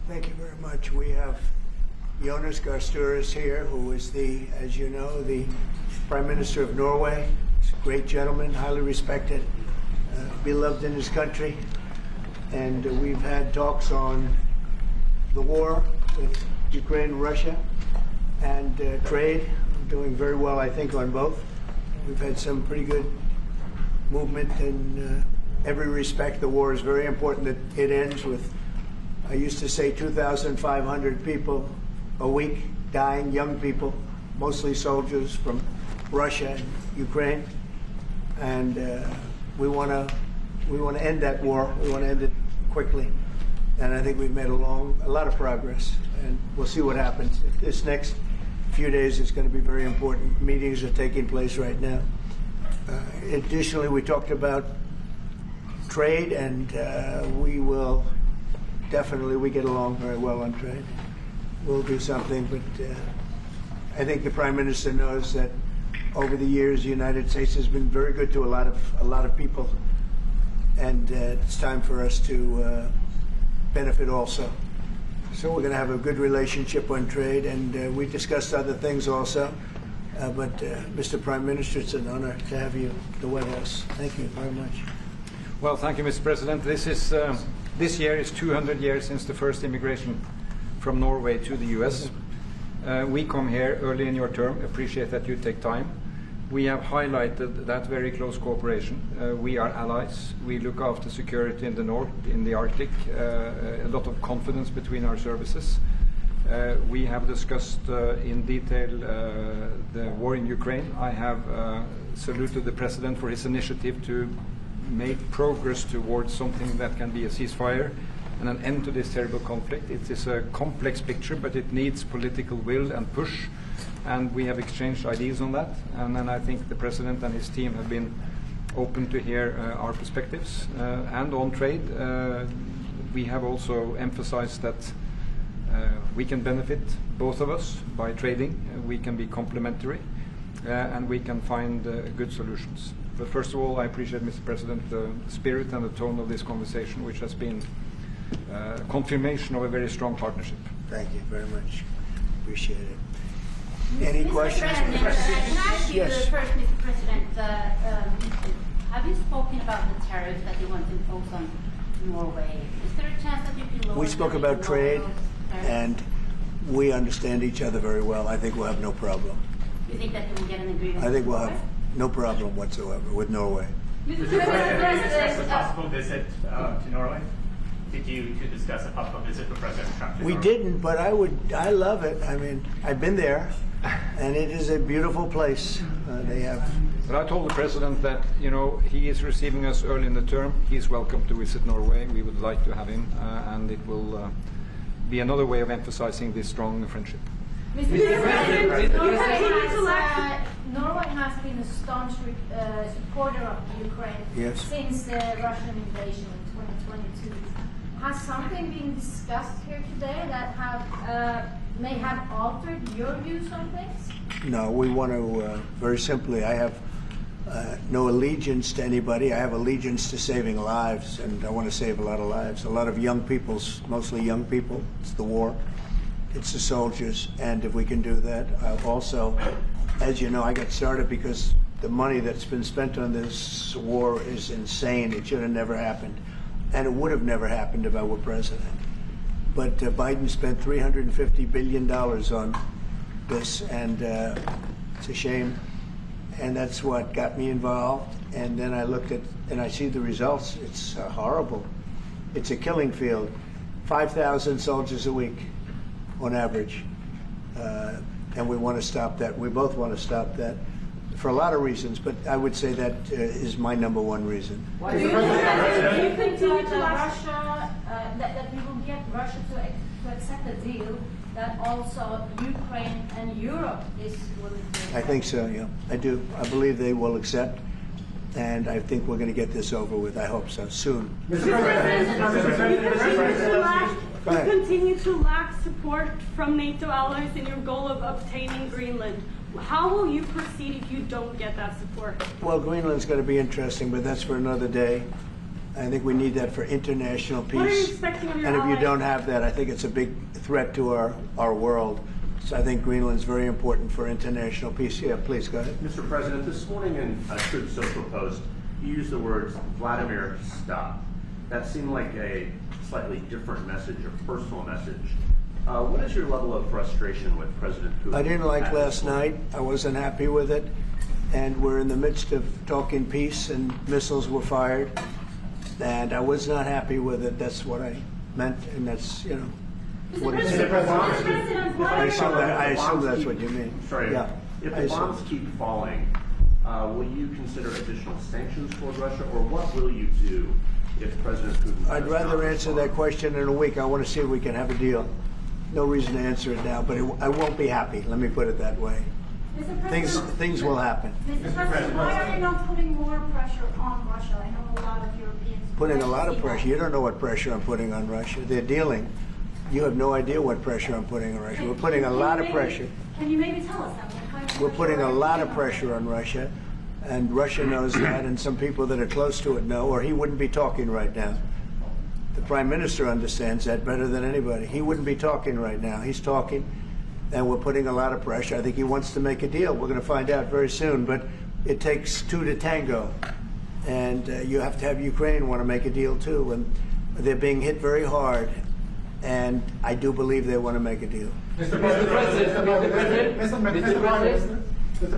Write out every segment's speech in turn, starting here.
Thank you very much. We have Jonas Gahr Støre is here, who is the, as you know, the Prime Minister of Norway. He's a great gentleman, highly respected, beloved in his country. And we've had talks on the war with Ukraine and Russia and trade. We're doing very well, I think, on both. We've had some pretty good movement in every respect. The war is very important that it ends with, I used to say, 2,500 people a week dying, young people, mostly soldiers from Russia and Ukraine. And we want to end that war. We want to end it quickly. And I think we've made a lot of progress. And we'll see what happens. This next few days is going to be very important. Meetings are taking place right now. Additionally, we talked about trade, and we will definitely, we get along very well on trade. We'll do something, but I think the Prime Minister knows that over the years the United States has been very good to a lot of people, and it's time for us to benefit also. So we're going to have a good relationship on trade, and we discussed other things also. But Mr. Prime Minister, it's an honor to have you at the White House. Thank you very much. Well, thank you, Mr. President. This year is 200 years since the first immigration from Norway to the U.S. We come here early in your term. Appreciate that you take time. We have highlighted that very close cooperation. We are allies. We look after security in the north, in the Arctic. A lot of confidence between our services. We have discussed in detail the war in Ukraine. I have saluted the President for his initiative to make progress towards something that can be a ceasefire and an end to this terrible conflict. It is a complex picture, but it needs political will and push, and we have exchanged ideas on that. And then I think the President and his team have been open to hear our perspectives. And on trade, we have also emphasized that we can benefit, both of us, by trading. We can be complementary, and we can find good solutions. But first of all, I appreciate, Mr. President, the spirit and the tone of this conversation, which has been confirmation of a very strong partnership. Thank you very much. Appreciate it. Any questions? Can I ask you Yes. first, Mr. President, have you spoken about the tariffs that you want to impose on Norway? Is there a chance that you can lower? We spoke about trade, and we understand each other very well. I think we'll have no problem. You think that you will get an agreement? I think we'll have no problem whatsoever with Norway. Mr. President, did you discuss a possible visit to Norway? Did you discuss a possible visit for President Trump to We Norway? didn't, but I love it. I mean, I've been there, and it is a beautiful place. They have. But I told the President that, you know, he is receiving us early in the term. He's welcome to visit Norway. We would like to have him, and it will be another way of emphasizing this strong friendship. Mr. President, Norway has been a staunch supporter of Ukraine since the Russian invasion in 2022. Has something been discussed here today that may have altered your views on things? No, we want to, very simply, I have no allegiance to anybody. I have allegiance to saving lives, and I want to save a lot of lives. A lot of young people, mostly young people. It's the war. It's the soldiers, and if we can do that, also, as you know, I got started because the money that's been spent on this war is insane. It should have never happened, and it would have never happened if I were president. But Biden spent $350 billion on this, and it's a shame, and that's what got me involved. And then I looked at, and I see the results. It's horrible. It's a killing field. 5,000 soldiers a week on average, and we want to stop that. We both want to stop that for a lot of reasons, but I would say that is my #1 reason. Do you think that Russia, that we will get Russia to accept a deal that also Ukraine and Europe is willing to accept? I think so, yeah. I do. I believe they will accept, and I think we're going to get this over with. I hope so, soon. You continue to lack support from NATO allies in your goal of obtaining Greenland. How will you proceed if you don't get that support? Well, Greenland's going to be interesting, but that's for another day. I think we need that for international peace. What are you expecting of your And if you allies? don't have that, I think it's a big threat to our world. So I think Greenland's very important for international peace. Yeah, please, go ahead. Mr. President, this morning in a Truth Social post, you used the words, Vladimir, stop. That seemed like a slightly different message, a personal message. What is your level of frustration with President Putin? I didn't like at last this point? night. I wasn't happy with it. And we're in the midst of talking peace, and missiles were fired. And I was not happy with it. That's what I meant, and that's, you know, what it Mr. is. President, I assume that's what you mean. Sorry, Yeah, if I the assume. bombs keep falling, will you consider additional sanctions toward Russia, or what will you do if President Putin I'd does rather not answer respond? that question in a week. I want to see if we can have a deal. No reason to answer it now, but I won't be happy. Let me put it that way. Mr. President, Things will happen. Mr. President, why are you not putting more pressure on Russia? I know a lot of Europeans. Putting a lot of especially pressure. You don't know what pressure I'm putting on Russia. They're dealing. You have no idea what pressure I'm putting on Russia. We're putting a lot of pressure. Can you maybe tell us that? What kind of We're pressure putting a are you lot of putting on pressure on Russia, and Russia knows that, and some people that are close to it know, or he wouldn't be talking right now. The Prime Minister understands that better than anybody. He wouldn't be talking right now. He's talking, and we're putting a lot of pressure. I think he wants to make a deal. We're going to find out very soon, but it takes two to tango, and you have to have Ukraine want to make a deal too, and they're being hit very hard, and I do believe they want to make a deal. Mr. President,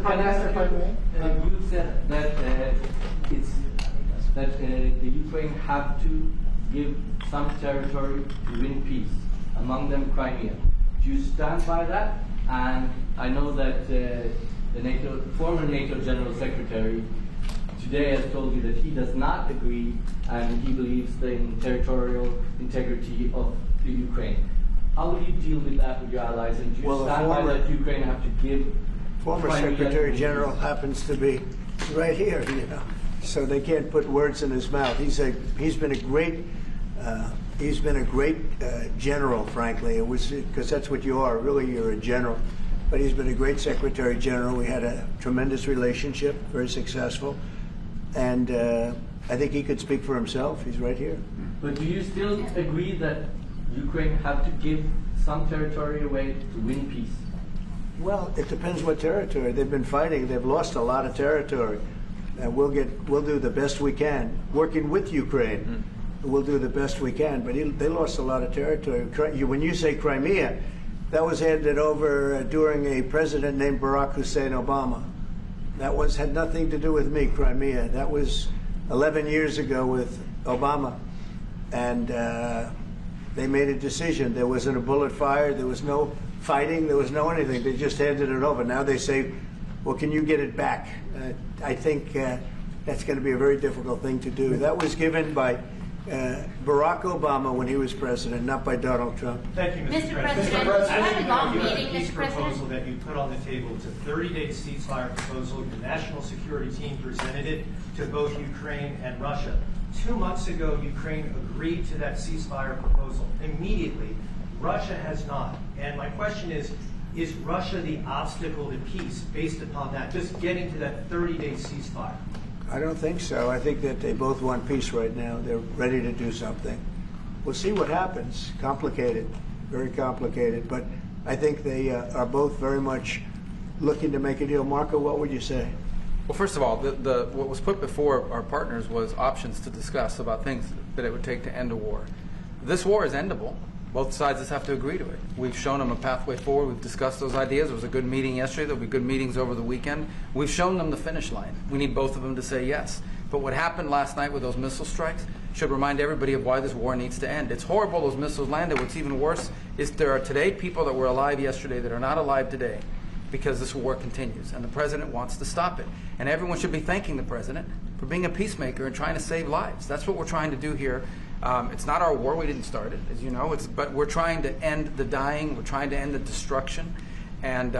can I ask you, you said that the Ukraine have to give some territory to win peace, among them Crimea. Do you stand by that? And I know that the former NATO General Secretary today has told you that he does not agree, and he believes in territorial integrity of the Ukraine. How will you deal with that with your allies? And do you Well, the stand by former- that Ukraine have to give Former Crimea Secretary to General peace? happens to be right here, you know, so they can't put words in his mouth. He's been a great general, frankly. It was because that's what you are. Really, you're a general. But he's been a great Secretary General. We had a tremendous relationship, very successful, and I think he could speak for himself. He's right here. But do you still agree that Ukraine have to give some territory away to win peace? Well, it depends what territory. They've been fighting. They've lost a lot of territory. And we'll do the best we can. Working with Ukraine, we'll do the best we can. But they lost a lot of territory. When you say Crimea, that was handed over during a president named Barack Hussein Obama. That had nothing to do with me, Crimea. That was 11 years ago with Obama. And they made a decision. There wasn't a bullet fired. There was no fighting. There was no anything. They just handed it over. Now they say, well, can you get it back? I think that's going to be a very difficult thing to do. That was given by Barack Obama when he was president, not by Donald Trump. Thank you, Mr. Mr. President, President. you had a long You have meeting, a peace Mr. President. proposal that you put on the table. It's a 30-day ceasefire proposal. Your national security team presented it to both Ukraine and Russia. 2 months ago, Ukraine agreed to that ceasefire proposal immediately. Russia has not. And my question is Russia the obstacle to peace based upon that, just getting to that 30-day ceasefire? I don't think so. I think that they both want peace right now. They're ready to do something. We'll see what happens. Complicated, very complicated. But I think they are both very much looking to make a deal. Marco, what would you say? Well, first of all, what was put before our partners was options to discuss about things that it would take to end a war. This war is endable. Both sides just have to agree to it. We've shown them a pathway forward. We've discussed those ideas. It was a good meeting yesterday. There'll be good meetings over the weekend. We've shown them the finish line. We need both of them to say yes. But what happened last night with those missile strikes should remind everybody of why this war needs to end. It's horrible those missiles landed. What's even worse is there are today people that were alive yesterday that are not alive today because this war continues, and the president wants to stop it. And everyone should be thanking the president for being a peacemaker and trying to save lives. That's what we're trying to do here. It's not our war. We didn't start it, as you know. But we're trying to end the dying. We're trying to end the destruction. And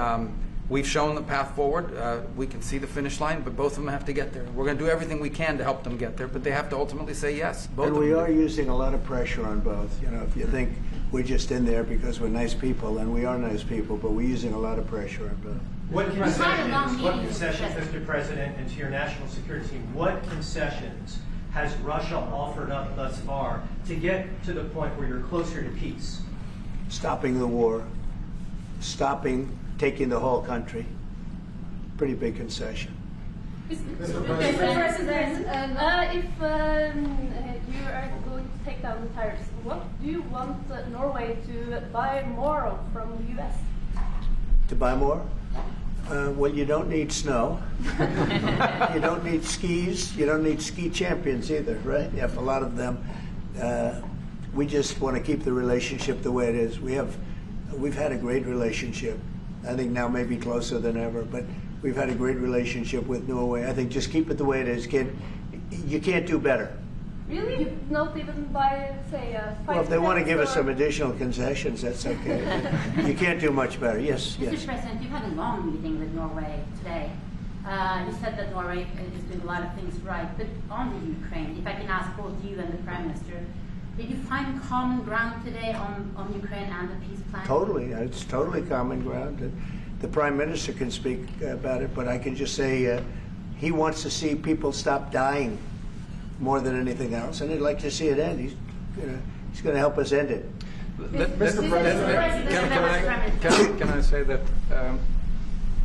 we've shown the path forward. We can see the finish line, but both of them have to get there. We're going to do everything we can to help them get there, but they have to ultimately say yes. Both And of we them are do. using a lot of pressure on both. You know, if you think we're just in there because we're nice people, and we are nice people, but we're using a lot of pressure on both. What It's not a long concessions, meeting, Mr. Mr. President, and to your national security team, what concessions has Russia offered up thus far to get to the point where you're closer to peace? Stopping the war, taking the whole country. Pretty big concession. Mr. President, if you are going to take down the tariffs, what do you want Norway to buy more of from the U.S.? To buy more? Well, you don't need snow. You don't need skis. You don't need ski champions either, right? You have a lot of them. We just want to keep the relationship the way it is. We've had a great relationship. I think now maybe closer than ever, but we've had a great relationship with Norway. I think just keep it the way it is, kid. You can't do better. Really? Not even by, say, 5%? Well, if they want to give us some additional concessions, that's okay. You can't do much better. Yes, yes. Mr. President, you had a long meeting with Norway today. You said that Norway is doing a lot of things right, but on the Ukraine, if I can ask both you and the Prime Minister, did you find common ground today on Ukraine and the peace plan? Totally. It's totally common ground. The Prime Minister can speak about it, but I can just say he wants to see people stop dying more than anything else, and he'd like to see it end. He's going to help us end it. Mr. President, can I say that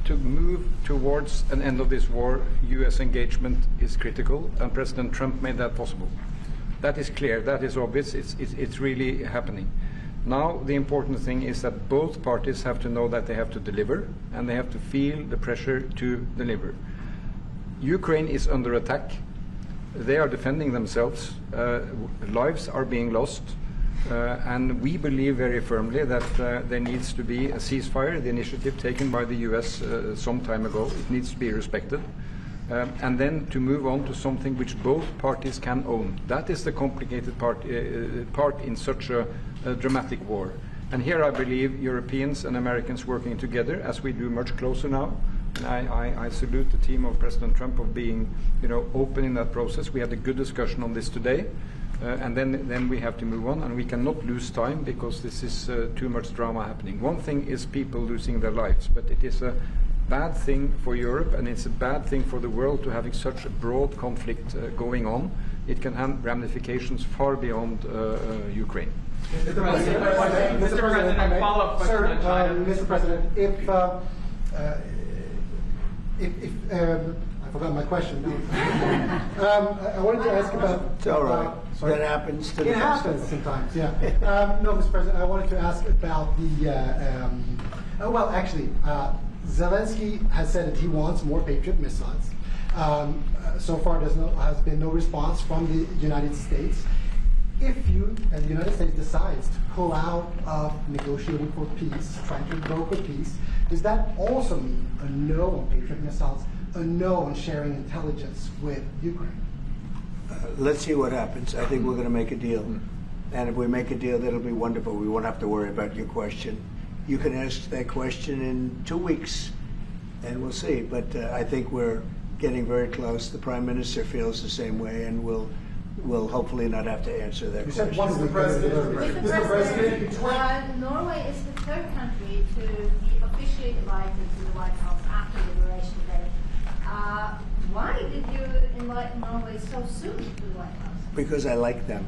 to move towards an end of this war, U.S. engagement is critical, and President Trump made that possible. That is clear. That is obvious. It's really happening. Now, the important thing is that both parties have to know that they have to deliver, and they have to feel the pressure to deliver. Ukraine is under attack. They are defending themselves. Lives are being lost. And we believe very firmly that there needs to be a ceasefire, the initiative taken by the U.S. Some time ago. It needs to be respected. And then to move on to something which both parties can own. That is the complicated part in such a dramatic war. And here I believe Europeans and Americans working together, as we do much closer now. And I salute the team of President Trump of being, open in that process. We had a good discussion on this today. And then we have to move on, and we cannot lose time because this is too much drama happening. One thing is people losing their lives, but it is a bad thing for Europe, and it's a bad thing for the world to having such a broad conflict going on. It can have ramifications far beyond Ukraine. Mr. President, a follow-up question on China. Mr. President, if I forgot my question. I wanted to ask about. It's all right. That happens to the best. It happens sometimes. Yeah. No, Mr. President, I wanted to ask about the. Zelensky has said that he wants more Patriot missiles. So far, has been no response from the United States. If you, as the United States, decides to pull out of negotiating for peace, trying to broker peace, does that also mean a no on Patriot missiles, a no on sharing intelligence with Ukraine? Let's see what happens. I think we're going to make a deal. And if we make a deal, that'll be wonderful. We won't have to worry about your question. You can ask that question in 2 weeks, and we'll see. But I think we're getting very close. The Prime Minister feels the same way, and we'll hopefully not have to answer that question. Mr. President, Norway is the third country to be officially invited to the White House after Liberation Day. Why did you invite Norway so soon to the White House? Because I like them.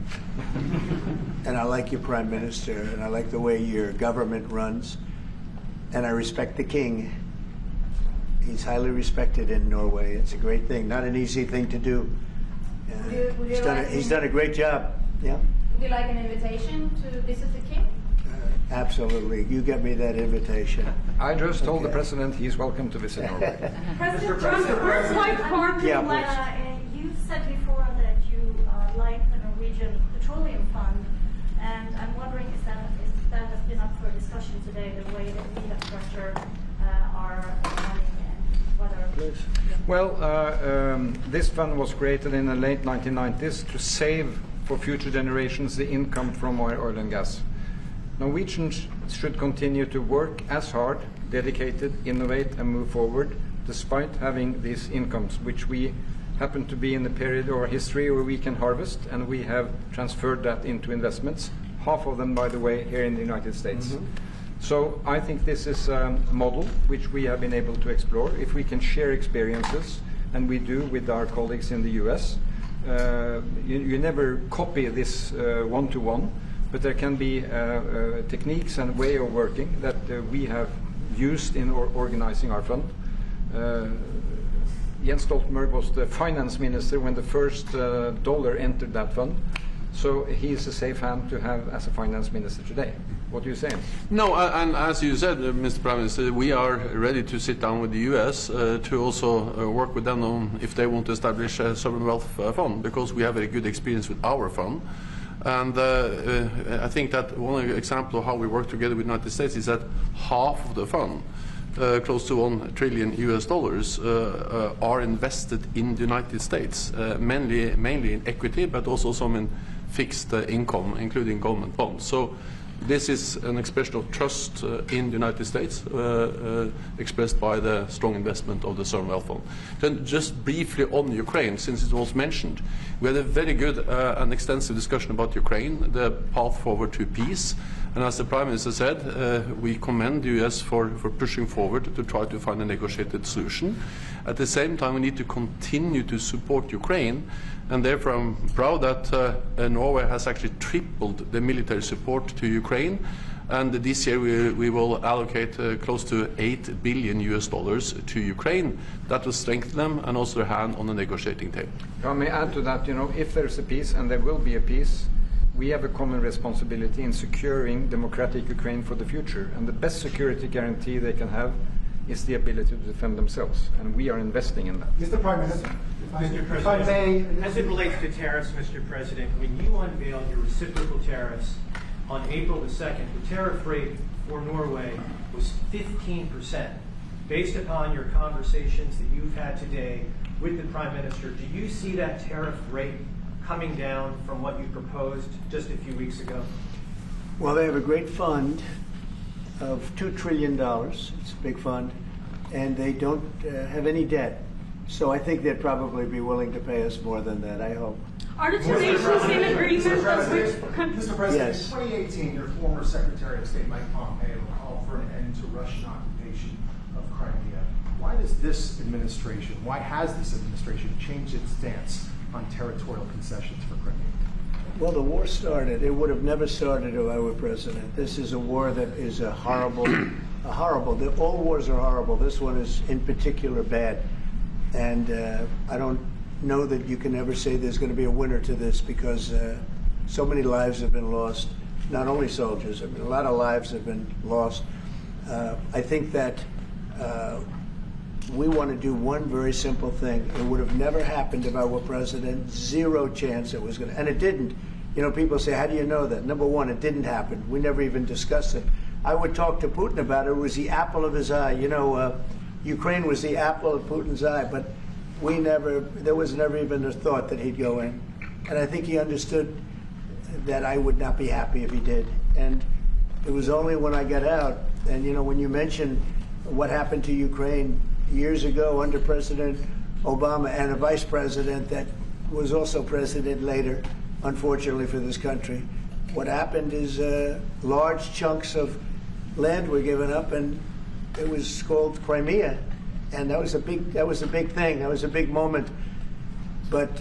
And I like your Prime Minister, and I like the way your government runs. And I respect the King. He's highly respected in Norway. It's a great thing, not an easy thing to do. He's done a great job. Yeah. Would you like an invitation to visit the King? Absolutely. You get me that invitation. I just told the President he's welcome to visit Norway. President Trump, you said before that you like the Norwegian Petroleum Fund, and I'm wondering if that has been up for discussion today, the way that we infrastructure are running and whether. Well, this fund was created in the late 1990s to save for future generations the income from oil and gas. Norwegians should continue to work as hard, dedicated, innovate, and move forward, despite having these incomes, which we happen to be in the period or history where we can harvest, and we have transferred that into investments, half of them, by the way, here in the United States. Mm-hmm. So I think this is a model which we have been able to explore. If we can share experiences, and we do with our colleagues in the US, You never copy this one-to-one, but there can be techniques and way of working that we have used in organizing our fund. Jens Stoltenberg was the finance minister when the first dollar entered that fund. So he is a safe hand to have as a finance minister today. What do you say? No, and as you said, Mr. Prime Minister, we are ready to sit down with the US to also work with them on if they want to establish a sovereign wealth fund, because we have a good experience with our fund. And I think that one example of how we work together with the United States is that half of the fund, close to $1 trillion are invested in the United States, mainly in equity, but also some in fixed income, including government bonds. So this is an expression of trust in the United States, expressed by the strong investment of the sovereign wealth fund. Then just briefly on Ukraine, since it was mentioned, we had a very good and extensive discussion about Ukraine, the path forward to peace. And as the Prime Minister said, we commend the US for pushing forward to try to find a negotiated solution. At the same time, we need to continue to support Ukraine, and therefore I'm proud that Norway has actually tripled the military support to Ukraine. And this year we will allocate close to $8 billion to Ukraine. That will strengthen them and also their hand on the negotiating table. I may add to that, if there's a peace, and there will be a peace, we have a common responsibility in securing democratic Ukraine for the future. And the best security guarantee they can have is the ability to defend themselves. And we are investing in that. Mr. Prime Minister, Mr. President, as it relates to tariffs, Mr. President, when you unveiled your reciprocal tariffs on April the 2nd, the tariff rate for Norway was 15%. Based upon your conversations that you've had today with the Prime Minister, do you see that tariff rate coming down from what you proposed just a few weeks ago? Well, they have a great fund of $2 trillion. It's a big fund, and they don't have any debt. So I think they'd probably be willing to pay us more than that, I hope. Are the two nations in agreement as which countries? Mr. President, Yes. in 2018, your former Secretary of State Mike Pompeo called for an end to Russian occupation of Crimea. Why has this administration changed its stance on territorial concessions for Crimea? Well, the war started. It would have never started if I were president. This is a war that is horrible. All wars are horrible. This one is in particular bad. And I don't know that you can ever say there's going to be a winner to this, because so many lives have been lost. Not only soldiers, a lot of lives have been lost. I think that we want to do one very simple thing. It would have never happened if I were president. Zero chance it was going to, and it didn't. People say, how do you know that? Number one, it didn't happen. We never even discussed it. I would talk to Putin about it. It was the apple of his eye. Ukraine was the apple of Putin's eye, but there was never even a thought that he'd go in. And I think he understood that I would not be happy if he did. And it was only when I got out, and when you mention what happened to Ukraine years ago under President Obama and a vice president that was also president later, unfortunately for this country, what happened is large chunks of land were given up, and it was called Crimea, and that was a big thing. That was a big moment. But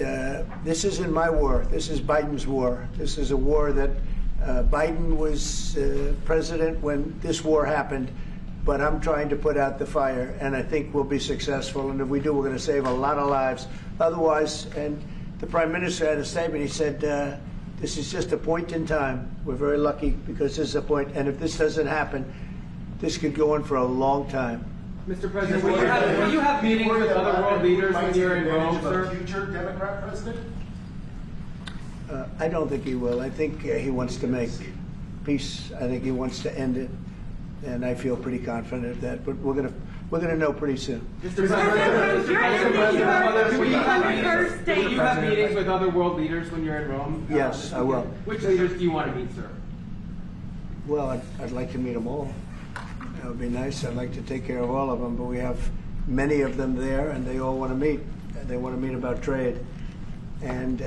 this isn't my war. This is Biden's war. This is a war that Biden was president when this war happened. But I'm trying to put out the fire, and I think we'll be successful. And if we do, we're going to save a lot of lives. Otherwise, and the Prime Minister had a statement. He said, this is just a point in time. We're very lucky because this is a point. And if this doesn't happen, this could go on for a long time. Mr. President, will you have meetings with other world leaders when you're in Rome, sir? Future Democrat president? I don't think he will. I think he wants to make peace. I think he wants to end it. And I feel pretty confident of that, but we're gonna know pretty soon. Mr. President, will you have meetings with other world leaders when you're in Rome? Yes, I will. Which leaders do you want to meet, sir? Well, I'd like to meet them all. That would be nice. I'd like to take care of all of them, but we have many of them there, and they all want to meet. They want to meet about trade. And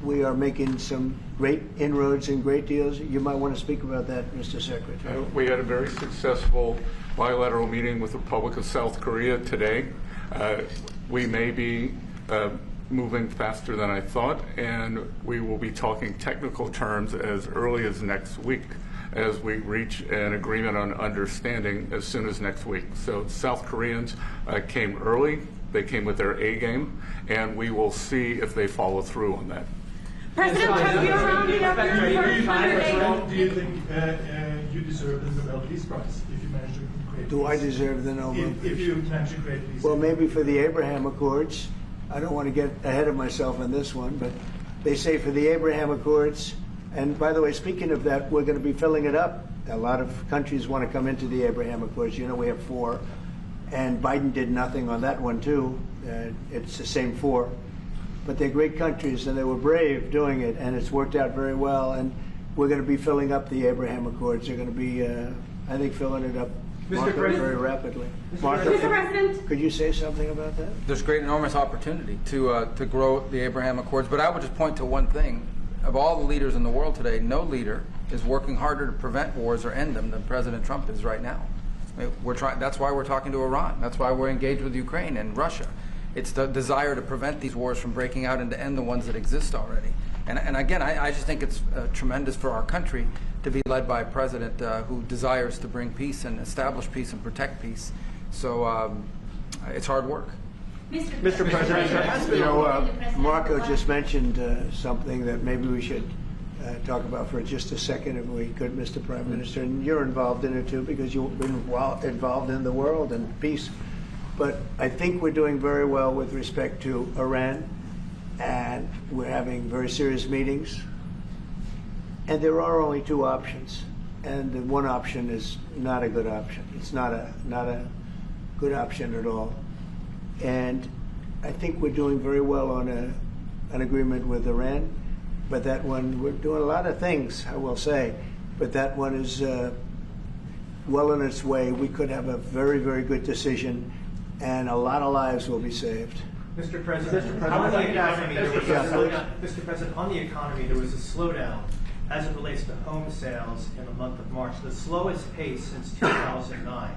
we are making some great inroads and great deals. You might want to speak about that, Mr. Secretary. We had a very successful bilateral meeting with the Republic of South Korea today. We may be moving faster than I thought, and we will be talking technical terms as early as next week as we reach an agreement on understanding as soon as next week. So South Koreans came early, they came with their A game, and we will see if they follow through on that. President Trump, you're rounding up your first 100 days. Do you think you deserve the Nobel Peace Prize if you manage to create Do I deserve the Nobel Peace? If you manage to create peace? Well, maybe for the Abraham Accords. I don't want to get ahead of myself on this one, but they say for the Abraham Accords, and by the way, speaking of that, we're going to be filling it up. A lot of countries want to come into the Abraham Accords. You know, we have 4, and Biden did nothing on that one, too. It's the same 4. But they're great countries, and they were brave doing it, and it's worked out very well. And we're going to be filling up the Abraham Accords. They're going to be, I think, filling it up very rapidly. Mr. President, could you say something about that? There's great, enormous opportunity to grow the Abraham Accords. But I would just point to one thing. Of all the leaders in the world today, no leader is working harder to prevent wars or end them than President Trump is right now. That's why we're talking to Iran. That's why we're engaged with Ukraine and Russia. It's the desire to prevent these wars from breaking out and to end the ones that exist already. And again, I just think it's tremendous for our country to be led by a president who desires to bring peace and establish peace and protect peace. So it's hard work. Mr. President, you know, Marco just mentioned something that maybe we should talk about for just a second, if we could, Mr. Prime Minister. And you're involved in it, too, because you've been involved in the world and peace. But I think we're doing very well with respect to Iran, and we're having very serious meetings. And there are only 2 options, and the one option is not a good option. It's not a good option at all. And I think we're doing very well on an agreement with Iran, but that one, we're doing a lot of things, I will say, but that one is well on its way. We could have a very, very good decision, and a lot of lives will be saved. Mr. President, on the economy, there was a slowdown as it relates to home sales in the month of March, the slowest pace since 2009.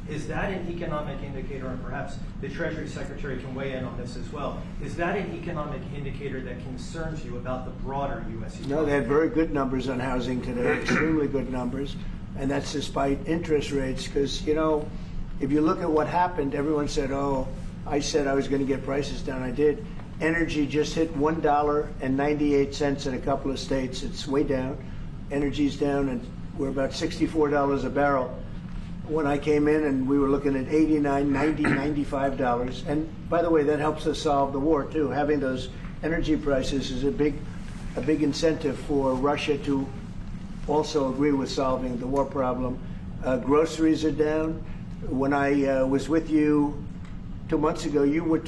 Is that an economic indicator, and perhaps the Treasury Secretary can weigh in on this as well, is that an economic indicator that concerns you about the broader U.S. economy? No, they had very good numbers on housing today, extremely good numbers, and that's despite interest rates, because, you know, if you look at what happened, everyone said, oh, I said I was going to get prices down. I did. Energy just hit $1.98 in a couple of states. It's way down. Energy's down, and we're about $64 a barrel. When I came in, and we were looking at $89, $90, $95. And by the way, that helps us solve the war, too. Having those energy prices is a big incentive for Russia to also agree with solving the war problem. Groceries are down. When I was with you 2 months ago, you were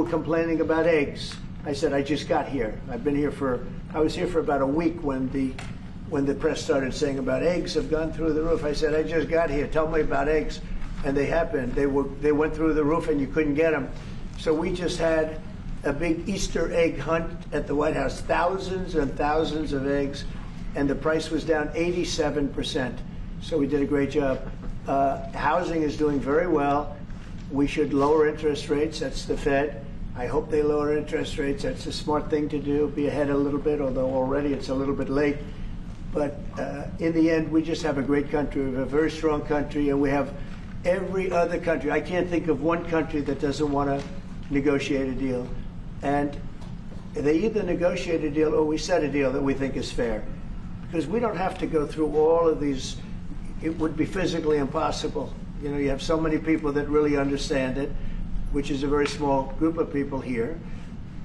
complaining about eggs. I said, I just got here. I was here for about a week when the press started saying about eggs have gone through the roof. I said, I just got here. Tell me about eggs. And they happened. They went through the roof, and you couldn't get them. So we just had a big Easter egg hunt at the White House. Thousands and thousands of eggs, and the price was down 87%. So we did a great job. Housing is doing very well. We should lower interest rates. That's the Fed. I hope they lower interest rates. That's a smart thing to do. Be ahead a little bit, although already it's a little bit late. But in the end, we just have a great country. We have a very strong country, and we have every other country. I can't think of one country that doesn't want to negotiate a deal. And they either negotiate a deal or we set a deal that we think is fair. Because we don't have to go through all of these. It would be physically impossible. You know, you have so many people that really understand it, which is a very small group of people here.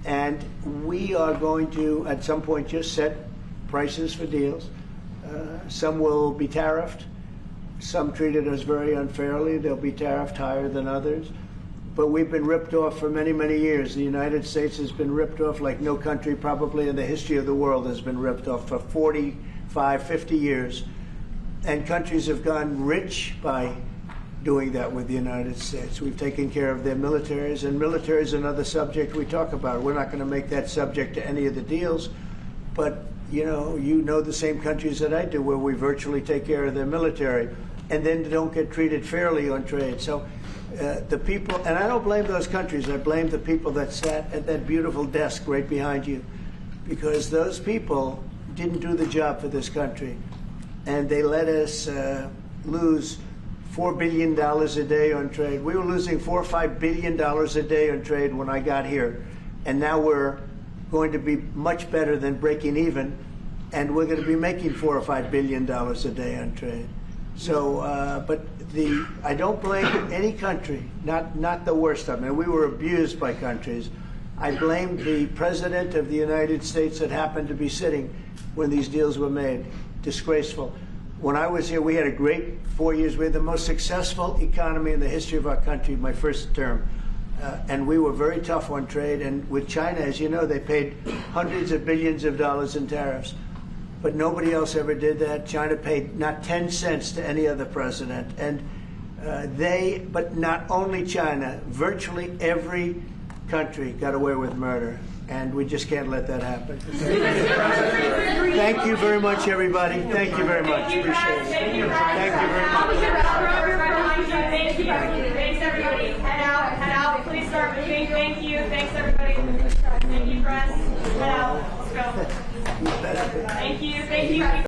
And we are going to, at some point, just set prices for deals. Some will be tariffed. Some treated us very unfairly. They'll be tariffed higher than others. But we've been ripped off for many, many years. The United States has been ripped off like no country probably in the history of the world has been ripped off for 45, 50 years. And countries have gone rich by doing that with the United States. We've taken care of their militaries, and military is another subject we talk about. We're not going to make that subject to any of the deals, but you know the same countries that I do where we virtually take care of their military and then don't get treated fairly on trade. So The people, and I don't blame those countries, I blame the people that sat at that beautiful desk right behind you, because those people didn't do the job for this country. And they let us lose $4 billion a day on trade. We were losing $4 or $5 billion a day on trade when I got here. And now we're going to be much better than breaking even. And we're going to be making $4 or $5 billion a day on trade. So, I don't blame any country, not the worst of them. And we were abused by countries. I blame the President of the United States that happened to be sitting when these deals were made. Disgraceful. When I was here, we had a great 4 years. We had the most successful economy in the history of our country, my first term. And we were very tough on trade. And with China, as you know, they paid hundreds of billions of dollars in tariffs. But nobody else ever did that. China paid not 10 cents to any other president. And but not only China, virtually every country got away with murder. And we just can't let that happen. Thank you very much, everybody. Thank you very much. Appreciate it. Thank you very much. Thanks, everybody. Head out. Please start moving. Thank you. Thanks, everybody. Thank you, press. Head out. Let's go. Thank you.